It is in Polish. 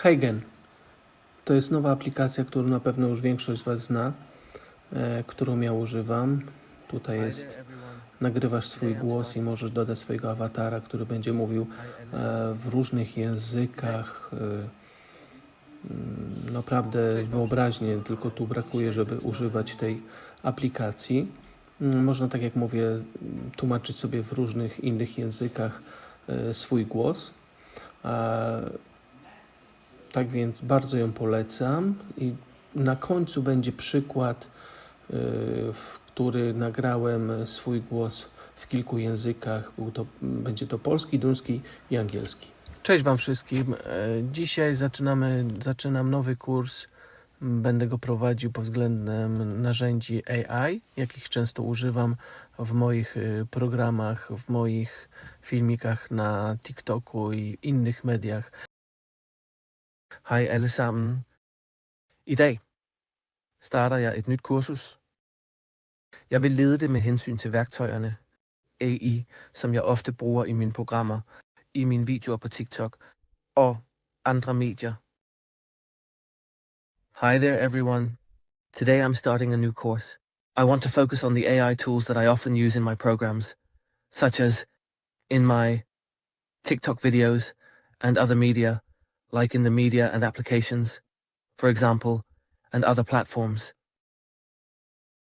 Heygen. To jest nowa aplikacja, którą na pewno już większość z Was zna, którą ja używam. Tutaj jest, nagrywasz swój głos i możesz dodać swojego awatara, który będzie mówił w różnych językach. Naprawdę wyobraźnie, tylko tu brakuje, żeby używać tej aplikacji. Można, tak jak mówię, tłumaczyć sobie w różnych innych językach swój głos. Tak więc bardzo ją polecam i na końcu będzie przykład, w który nagrałem swój głos w kilku językach. Będzie to polski, duński i angielski. Cześć Wam wszystkim. Dzisiaj zaczynam nowy kurs. Będę go prowadził pod względem narzędzi AI, jakich często używam w moich programach, w moich filmikach na TikToku i innych mediach. Hej alle sammen. I dag starter jeg et nyt kursus. Jeg vil lede det med hensyn til værktøjerne AI, som jeg ofte bruger i mine programmer, i mine videoer på TikTok og andre medier. Hi there everyone. Today I'm starting a new course. I want to focus on the AI tools that I often use in my programs, such as in my TikTok videos and other media, like in the media and applications, for example, and other platforms.